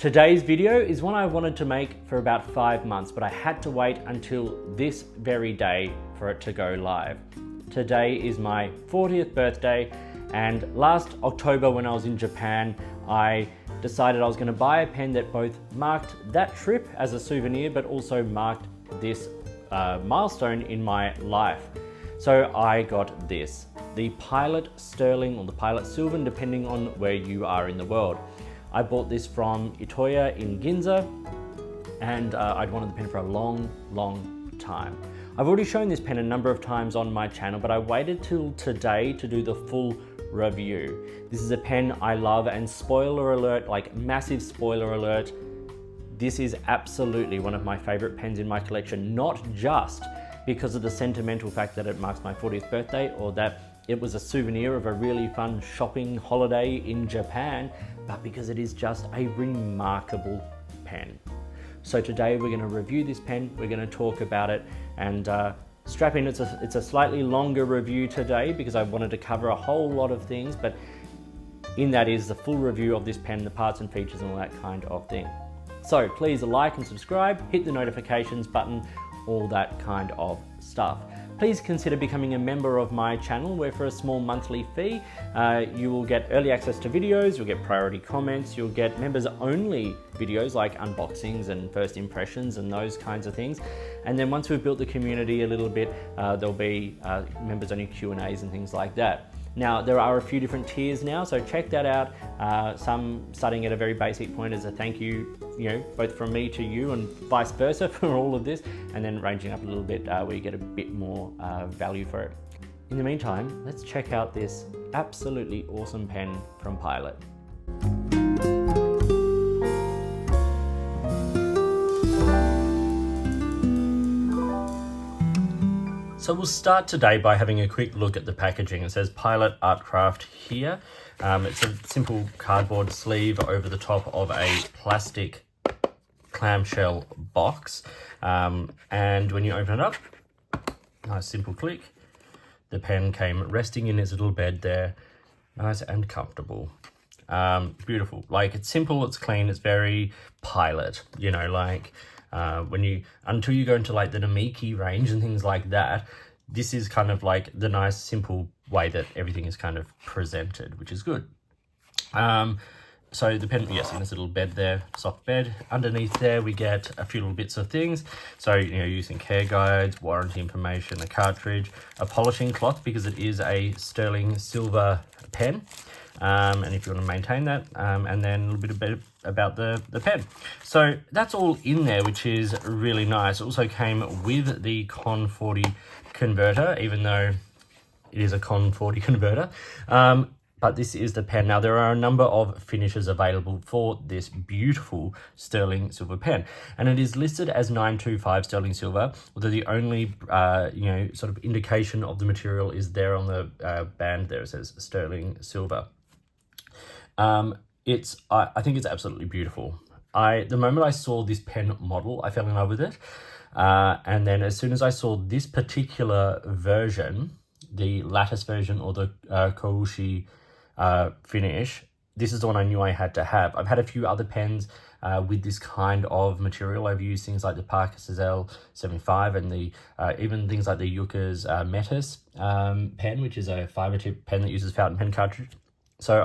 Today's video is one I wanted to make for about 5 months, but I had to wait until this very day for it to go live. Today is my 40th birthday, and last October when I was in Japan, I decided I was going to buy a pen that both marked that trip as a souvenir, but also marked this milestone in my life. So I got this, the Pilot Sterling or the Pilot Silvern, depending on where you are in the world. I bought this from Itoya in Ginza, and I'd wanted the pen for a long time. I've already shown this pen a number of times on my channel, but I waited till today to do the full review. This is a pen I love, and spoiler alert, like massive spoiler alert, this is absolutely one of my favorite pens in my collection, not just because of the sentimental fact that it marks my 40th birthday or that it was a souvenir of a really fun shopping holiday in Japan, but because it is just a remarkable pen. So today we're going to review this pen, we're going to talk about it, and strap in. It's a slightly longer review today because I wanted to cover a whole lot of things, but in that is the full review of this pen, the parts and features and all that kind of thing. So please like and subscribe, hit the notifications button, all that kind of stuff. Please consider becoming a member of my channel, where for a small monthly fee, you will get early access to videos, you'll get priority comments, you'll get members only videos like unboxings and first impressions and those kinds of things. And then once we've built the community a little bit, there'll be members only Q&As and things like that. Now, there are a few different tiers now, so check that out. Some starting at a very basic point as a thank you, both from me to you and vice versa for all of this, and then ranging up a little bit where you get a bit more value for it. In the meantime, let's check out this absolutely awesome pen from Pilot. So we'll start today by having a quick look at the packaging. It says Pilot Artcraft here. It's a simple cardboard sleeve over the top of a plastic clamshell box. And when you open it up, nice simple click. The pen came resting in its little bed there. Nice and comfortable. Beautiful. Like, it's simple, it's clean, it's very Pilot, until you go into like the Namiki range and things like that, this is kind of like the nice simple way that everything is kind of presented, which is good. So the pen, yes, in this little bed there, soft bed. Underneath there we get a few little bits of things. So, using care guides, warranty information, a cartridge, a polishing cloth because it is a sterling silver pen. And if you want to maintain that, and then a little bit about the pen. So that's all in there, which is really nice. It also came with the Con 40 converter, even though it is a Con 40 converter. But this is the pen. Now, there are a number of finishes available for this beautiful sterling silver pen, and it is listed as 925 sterling silver, although the only sort of indication of the material is there on the band there. It says sterling silver. I think it's absolutely beautiful. The moment I saw this pen model, I fell in love with it. And then as soon as I saw this particular version, the lattice version or the Koushi finish, this is the one I knew I had to have. I've had a few other pens with this kind of material. I've used things like the Parker Cazelle 75 and the even things like the Yuka's Metis pen, which is a fiber tip pen that uses fountain pen cartridge. So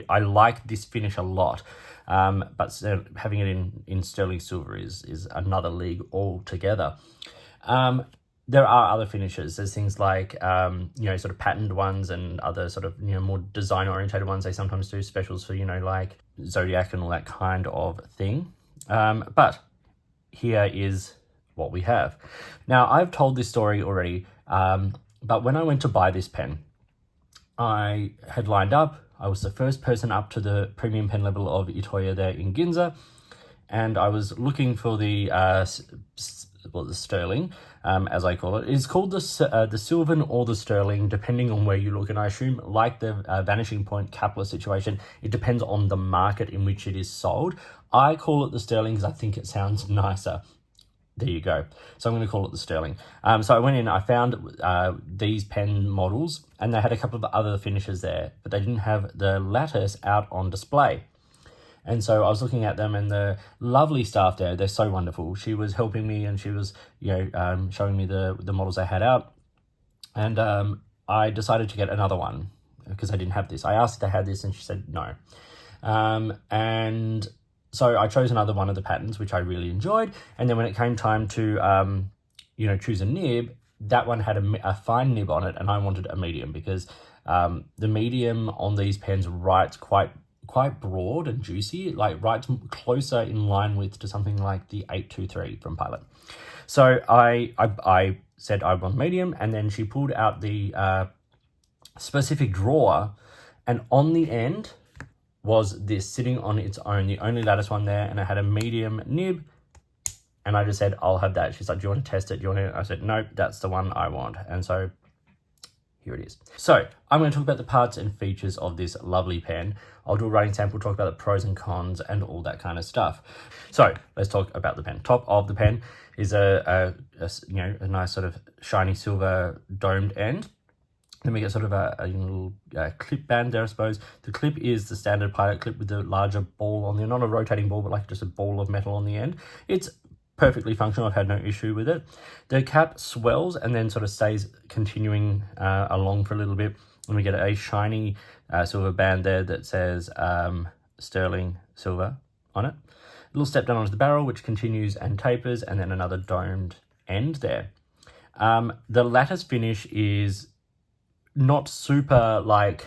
I like this finish a lot, but having it in sterling silver is another league altogether. There are other finishes. There's things like sort of patterned ones and other sort of more design orientated ones. They sometimes do specials for like Zodiac and all that kind of thing. But here is what we have. Now, I've told this story already, but when I went to buy this pen, I had lined up. I was the first person up to the premium pen level of Itoya there in Ginza, and I was looking for the sterling, as I call it. It's called the Silvern or the sterling, depending on where you look, and I assume, like the Vanishing Point Kepler situation, it depends on the market in which it is sold. I call it the sterling because I think it sounds nicer. There you go. So I'm going to call it the sterling. So I went in, I found these pen models, and they had a couple of other finishes there, but they didn't have the lattice out on display. And so I was looking at them, and the lovely staff there, they're so wonderful. She was helping me, and she was, showing me the models I had out. And I decided to get another one because I didn't have this. I asked if they had this, and she said no. And so I chose another one of the patterns, which I really enjoyed. And then when it came time to, choose a nib, that one had a fine nib on it, and I wanted a medium because the medium on these pens writes quite broad and juicy, like writes closer in line with to something like the 823 from Pilot. So I said I want medium, and then she pulled out the specific drawer, and on the end was this sitting on its own, the only lattice one there, and it had a medium nib. And I just said, I'll have that. She's like, do you want to test it? Do you want to? I said, nope, that's the one I want. And so here it is. So I'm going to talk about the parts and features of this lovely pen. I'll do a writing sample, talk about the pros and cons and all that kind of stuff. So let's talk about the pen. Top of the pen is a nice sort of shiny silver domed end. Then we get sort of a little clip band there, I suppose. The clip is the standard Pilot clip with the larger ball on there, not a rotating ball, but like just a ball of metal on the end. It's perfectly functional. I've had no issue with it. The cap swells and then sort of stays continuing along for a little bit. And we get a shiny silver band there that says sterling silver on it. A little step down onto the barrel, which continues and tapers, and then another domed end there. The lattice finish is not super, like,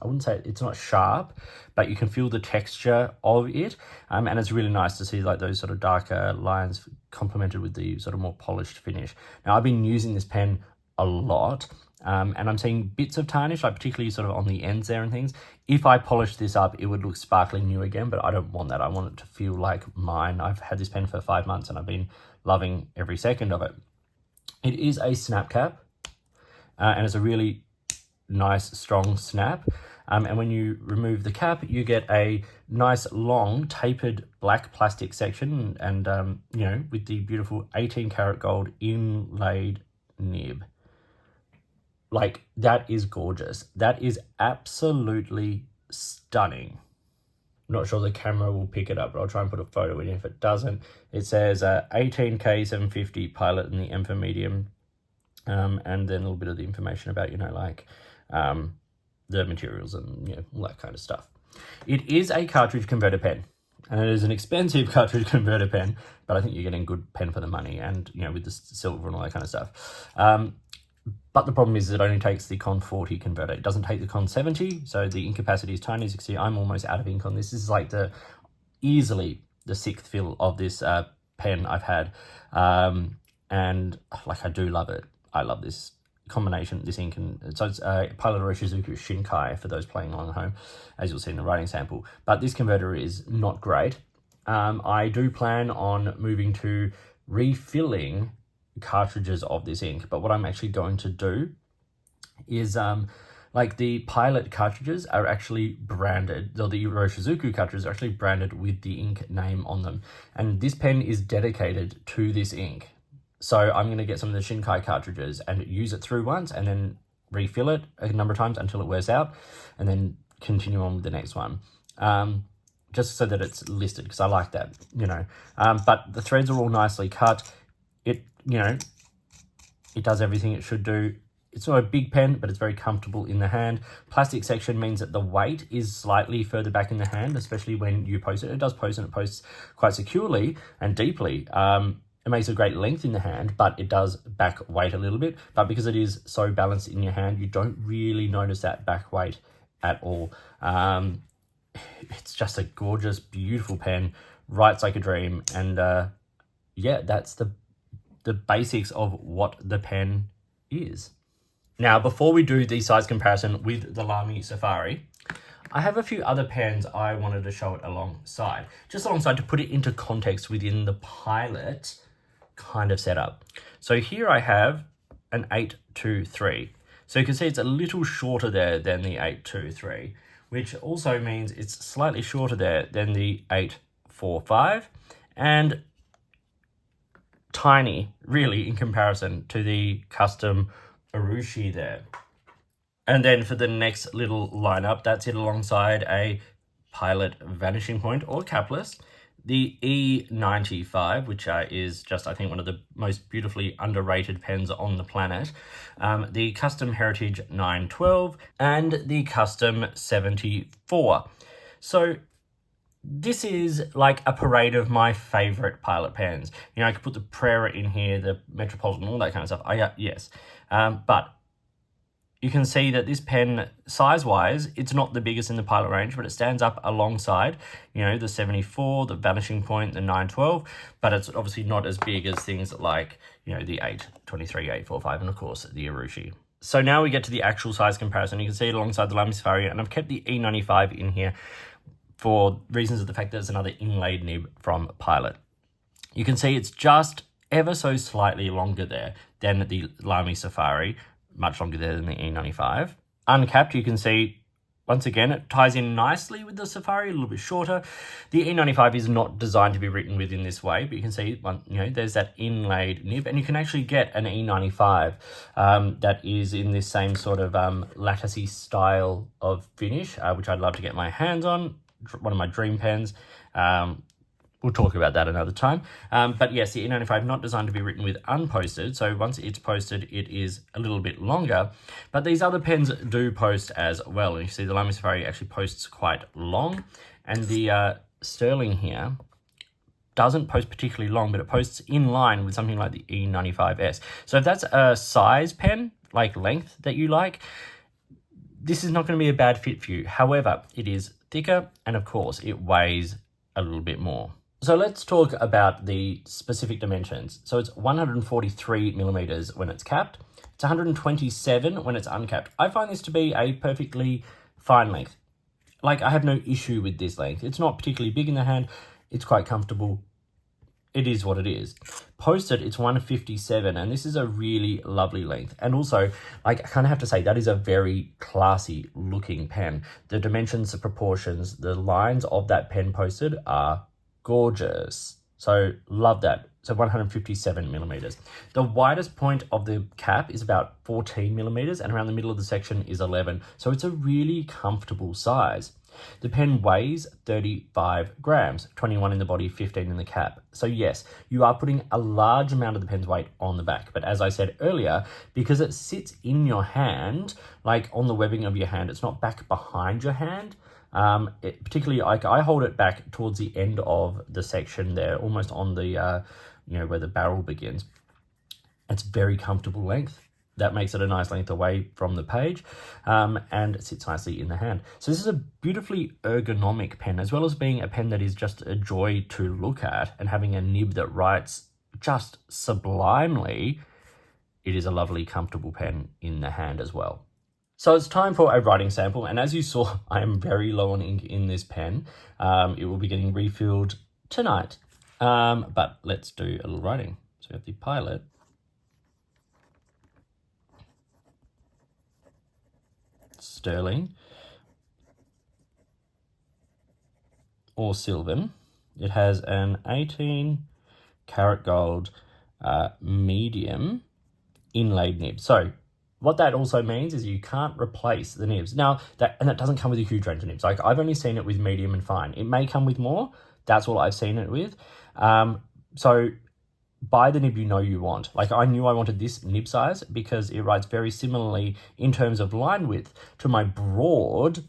I wouldn't say it's not sharp, but you can feel the texture of it. And it's really nice to see like those sort of darker lines complemented with the sort of more polished finish. Now, I've been using this pen a lot, and I'm seeing bits of tarnish, like particularly sort of on the ends there and things. If I polished this up, it would look sparkling new again, but I don't want that. I want it to feel like mine. I've had this pen for 5 months and I've been loving every second of it. It is a snap cap, and it's a really nice strong snap, and when you remove the cap, you get a nice long tapered black plastic section, and with the beautiful 18 karat gold inlaid nib. Like, that is gorgeous. That is absolutely stunning. I'm not sure the camera will pick it up, but I'll try and put a photo in. If it doesn't, it says 18K 750 Pilot in the M for medium, and then a little bit of the information about the materials and all that kind of stuff. It is a cartridge converter pen, and it is an expensive cartridge converter pen, but I think you're getting good pen for the money, and with the silver and all that kind of stuff. But the problem is it only takes the Con 40 converter. It doesn't take the Con 70, so the ink capacity is tiny. As you can see, I'm almost out of ink on this. This is like easily the 6th fill of this pen I've had, and like, I do love it. I love this combination, this ink, and so it's Pilot Iroshizuku Shinkai for those playing along at home, as you'll see in the writing sample. But this converter is not great. I do plan on moving to refilling cartridges of this ink, but what I'm actually going to do is like the Pilot cartridges are actually branded, though the Iroshizuku cartridges are actually branded with the ink name on them, and this pen is dedicated to this ink. So I'm going to get some of the Shinkai cartridges and use it through once, and then refill it a number of times until it wears out, and then continue on with the next one. Just so that it's listed, because I like that, But the threads are all nicely cut. It does everything it should do. It's not a big pen, but it's very comfortable in the hand. Plastic section means that the weight is slightly further back in the hand, especially when you post it. It does post, and it posts quite securely and deeply. It makes a great length in the hand, but it does back weight a little bit. But because it is so balanced in your hand, you don't really notice that back weight at all. It's just a gorgeous, beautiful pen, writes like a dream. And that's the basics of what the pen is. Now, before we do the size comparison with the Lamy Safari, I have a few other pens I wanted to show it alongside, just alongside to put it into context within the Pilot kind of setup. So here I have an 823. So you can see it's a little shorter there than the 823, which also means it's slightly shorter there than the 845, and tiny, really, in comparison to the custom Urushi there. And then for the next little lineup, that's it alongside a Pilot Vanishing Point or capless, the E95, which is just, I think, one of the most beautifully underrated pens on the planet, the Custom Heritage 912, and the Custom 74. So this is like a parade of my favorite Pilot pens. You know, I could put the Prera in here, the Metropolitan, all that kind of stuff. Yes. But you can see that this pen, size-wise, it's not the biggest in the Pilot range, but it stands up alongside, you know, the 74, the Vanishing Point, the 912, but it's obviously not as big as things like, you know, the 823, 845, and of course, the Urushi. So now we get to the actual size comparison. You can see it alongside the Lamy Safari, and I've kept the E95 in here for reasons of the fact that it's another inlaid nib from Pilot. You can see it's just ever so slightly longer there than the Lamy Safari, much longer there than the E95. Uncapped, you can see, once again, it ties in nicely with the Safari, a little bit shorter. The E95 is not designed to be written with in this way, but you can see, you know, there's that inlaid nib, and you can actually get an E95 that is in this same sort of latticey style of finish, which I'd love to get my hands on. One of my dream pens. We'll talk about that another time. But yes, the E95 not designed to be written with unposted. So once it's posted, it is a little bit longer. But these other pens do post as well. And you see the Lamy Safari actually posts quite long. And the Sterling here doesn't post particularly long, but it posts in line with something like the E95S. So if that's a size pen, like length that you like, this is not going to be a bad fit for you. However, it is thicker, and of course, it weighs a little bit more. So let's talk about the specific dimensions. So it's 143 millimeters when it's capped. It's 127 when it's uncapped. I find this to be a perfectly fine length. Like, I have no issue with this length. It's not particularly big in the hand. It's quite comfortable. It is what it is. Posted, it's 157, and this is a really lovely length. And also, like, I kind of have to say, that is a very classy looking pen. The dimensions, the proportions, the lines of that pen posted are gorgeous. So love that. So 157 millimeters. The widest point of the cap is about 14 millimeters, and around the middle of the section is 11. So it's a really comfortable size. The pen weighs 35 grams, 21 in the body, 15 in the cap. So yes, you are putting a large amount of the pen's weight on the back. But as I said earlier, because it sits in your hand, like on the webbing of your hand, it's not back behind your hand. Particularly, like, I hold it back towards the end of the section there, almost on the, you know, where the barrel begins. It's very comfortable length. That makes it a nice length away from the page, and it sits nicely in the hand. So this is a beautifully ergonomic pen, as well as being a pen that is just a joy to look at and having a nib that writes just sublimely. It is a lovely, comfortable pen in the hand as well. So it's time for a writing sample, and as you saw, I am very low on ink in this pen. It will be getting refilled tonight, but let's do a little writing. So we have the Pilot. Sterling or Silvern. It has an 18 karat gold medium inlaid nib. So what that also means is you can't replace the nibs. Now, that doesn't come with a huge range of nibs. Like, I've only seen it with medium and fine. It may come with more. That's all I've seen it with. So buy the nib you know you want. Like, I knew I wanted this nib size because it writes very similarly in terms of line width to my broad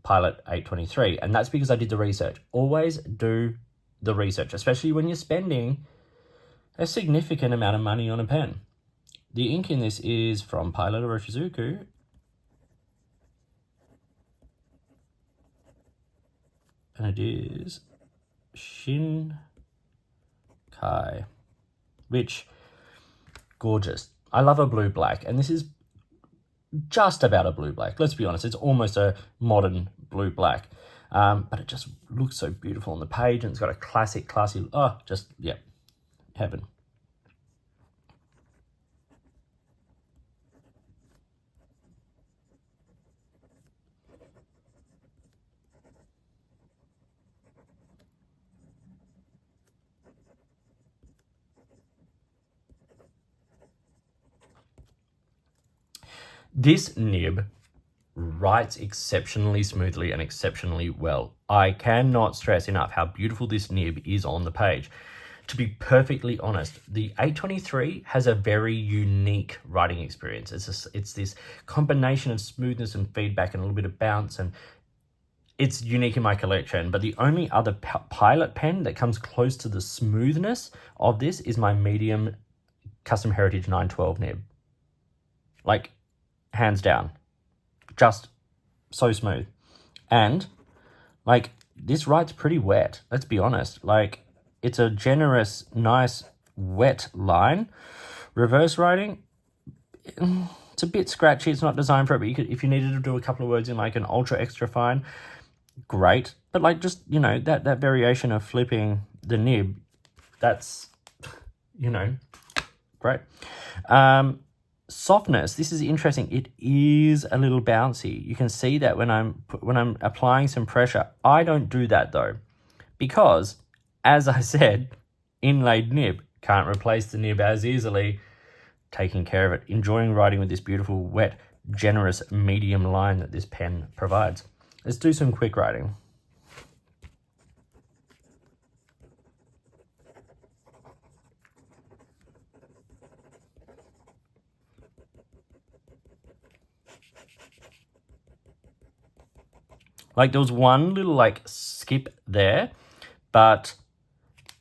Pilot 823. And that's because I did the research. Always do the research, especially when you're spending a significant amount of money on a pen. The ink in this is from Pilot Orochizuku. And it is Shinkai, which, gorgeous. I love a blue-black, and this is just about a blue-black. Let's be honest, it's almost a modern blue-black. But it just looks so beautiful on the page, and it's got a classic, classy, yeah, heaven. This nib writes exceptionally smoothly and exceptionally well. I cannot stress enough how beautiful this nib is on the page. To be perfectly honest, the 823 has a very unique writing experience. It's this combination of smoothness and feedback and a little bit of bounce, and it's unique in my collection. But the only other pilot pen that comes close to the smoothness of this is my medium Custom Heritage 912 nib. Like, hands down. Just so smooth. And, like, this writes pretty wet, let's be honest. Like, it's a generous, nice, wet line. Reverse writing, it's a bit scratchy. It's not designed for it, but you could, if you needed to do a couple of words in like an ultra extra fine, great. But like, just, you know, that variation of flipping the nib, that's, you know, great. Softness, this is interesting. It is a little bouncy. You can see that when I'm applying some pressure. I don't do that though, because as I said, inlaid nib, can't replace the nib as easily. Taking care of it, enjoying writing with this beautiful, wet, generous, medium line that this pen provides. Let's do some quick writing. Like, there was one little like skip there, but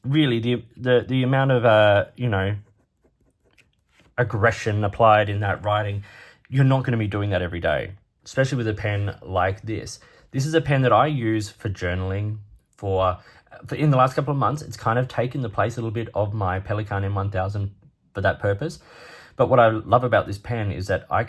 really the amount of you know, aggression applied in that writing, you're not going to be doing that every day, especially with a pen like this. This is a pen that I use for journaling. For in the last couple of months, it's kind of taken the place a little bit of my Pelikan M1000 for that purpose. But what I love about this pen is that I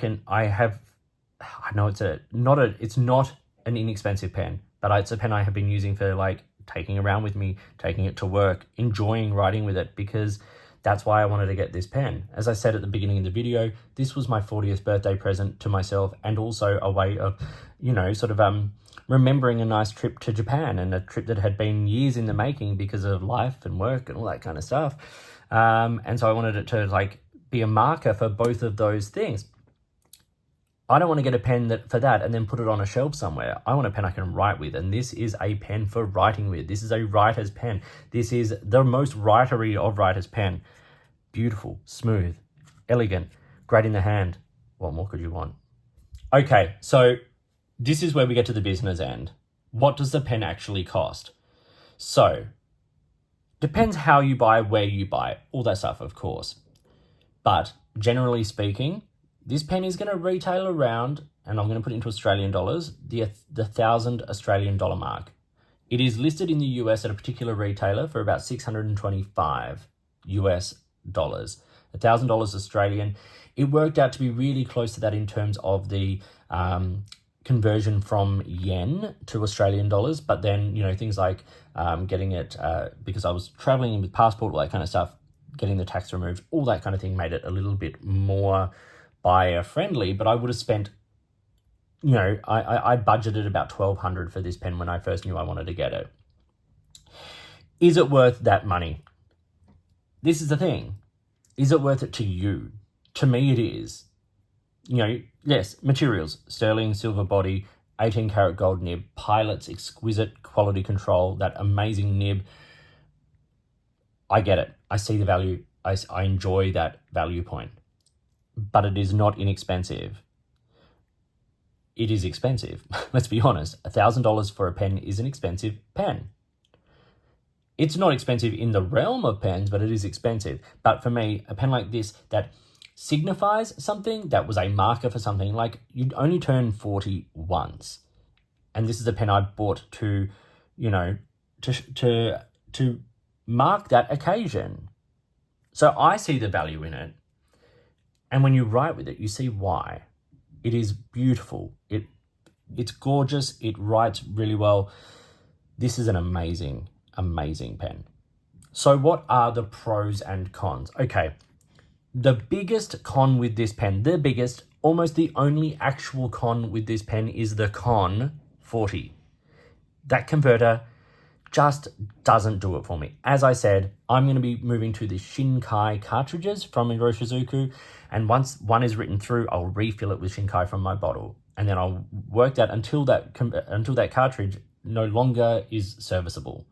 know it's not an inexpensive pen, but it's a pen I have been using for like taking around with me, taking it to work, enjoying writing with it, because that's why I wanted to get this pen. As I said at the beginning of the video, this was my 40th birthday present to myself, and also a way of, you know, sort of remembering a nice trip to Japan, and a trip that had been years in the making because of life and work and all that kind of stuff. And so I wanted it to like be a marker for both of those things. I don't want to get a pen for that and then put it on a shelf somewhere. I want a pen I can write with, and this is a pen for writing with. This is a writer's pen. This is the most writery of writer's pen. Beautiful, smooth, elegant, great in the hand. What more could you want? Okay, so this is where we get to the business end. What does the pen actually cost? So, depends how you buy, where you buy, all that stuff, of course. But generally speaking, this pen is going to retail around, and I'm going to put it into Australian dollars, the 1,000 Australian dollar mark. It is listed in the US at a particular retailer for about 625 US dollars, $1,000 Australian. It worked out to be really close to that in terms of the conversion from yen to Australian dollars. But then, you know, things like getting it, because I was traveling with passport, all that kind of stuff, getting the tax removed, all that kind of thing made it a little bit more buyer friendly. But I would have spent, you know, I budgeted about $1,200 for this pen when I first knew I wanted to get it. Is it worth that money? This is the thing. Is it worth it to you? To me, it is. You know, yes, materials, sterling silver body, 18 karat gold nib, Pilot's exquisite quality control, that amazing nib. I get it. I see the value. I enjoy that value point. But it is not inexpensive. It is expensive. Let's be honest. $1,000 for a pen is an expensive pen. It's not expensive in the realm of pens, but it is expensive. But for me, a pen like this that signifies something, that was a marker for something, like you'd only turn 40 once. And this is a pen I bought to, you know, to mark that occasion. So I see the value in it. And when you write with it, you see why. It is beautiful. It's gorgeous. It writes really well. This is an amazing, amazing pen. So what are the pros and cons? Okay, the biggest con with this pen, almost the only actual con with this pen is the con 40. That converter just doesn't do it for me. As I said, I'm going to be moving to the Shinkai cartridges from Iroshizuku, and once one is written through, I'll refill it with Shinkai from my bottle. and then I'll work that until that cartridge no longer is serviceable.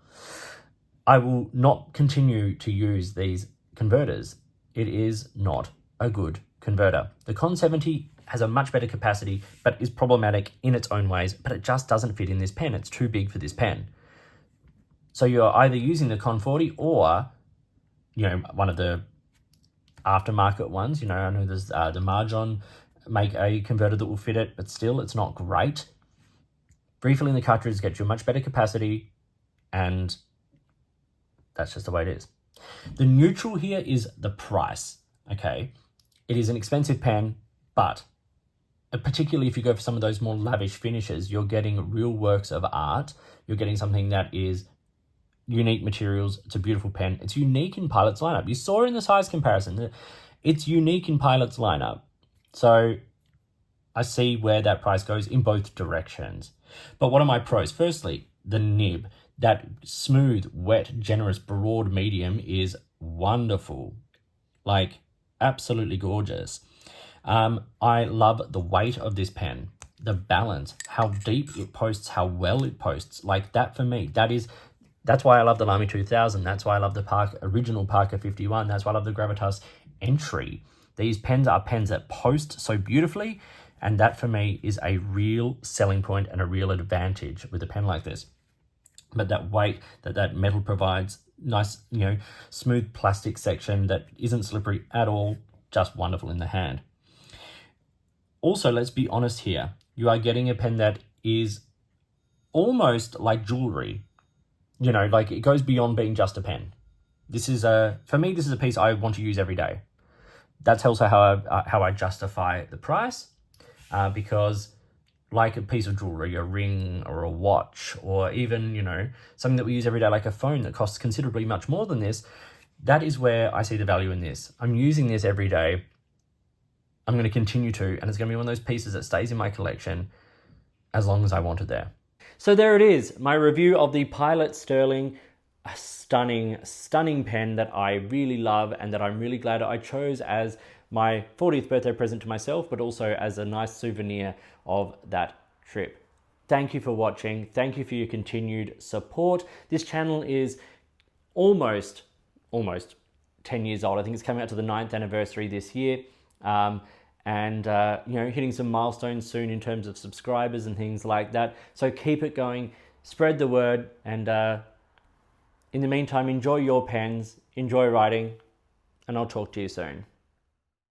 I will not continue to use these converters. It is not a good converter. The Con 70 has a much better capacity, but is problematic in its own ways, but it just doesn't fit in this pen. It's too big for this pen. So you're either using the Con 40 or, one of the aftermarket ones. I know there's the Marjon make a converter that will fit it, but still it's not great. Refilling the cartridge gets you a much better capacity, and that's just the way it is. The neutral here is the price, okay? It is an expensive pen, but particularly if you go for some of those more lavish finishes, you're getting real works of art. You're getting something that is unique materials. It's a beautiful pen. It's unique in Pilot's lineup. You saw in the size comparison, it's unique in Pilot's lineup. So I see where that price goes in both directions. But what are my pros? Firstly, the nib. That smooth, wet, generous, broad medium is wonderful. Like, absolutely gorgeous. I love the weight of this pen, the balance, how deep it posts, how well it posts. Like, that for me, that's why I love the Lamy 2000. That's why I love the original Parker 51. That's why I love the Gravitas Entry. These pens are pens that post so beautifully, and that for me is a real selling point and a real advantage with a pen like this. But that weight that metal provides, nice, smooth plastic section that isn't slippery at all, just wonderful in the hand. Also, let's be honest here. You are getting a pen that is almost like jewelry. Like it goes beyond being just a pen. For me, this is a piece I want to use every day. That's also how I justify the price, because like a piece of jewelry, a ring or a watch, or even, something that we use every day, like a phone that costs considerably much more than this, that is where I see the value in this. I'm using this every day. I'm going to continue to, and it's going to be one of those pieces that stays in my collection as long as I want it there. So there it is, my review of the Pilot Sterling, a stunning, stunning pen that I really love and that I'm really glad I chose as my 40th birthday present to myself, but also as a nice souvenir of that trip. Thank you for watching. Thank you for your continued support. This channel is almost 10 years old. I think it's coming out to the 9th anniversary this year. Hitting some milestones soon in terms of subscribers and things like that. So keep it going, spread the word, and in the meantime, enjoy your pens, enjoy writing, and I'll talk to you soon.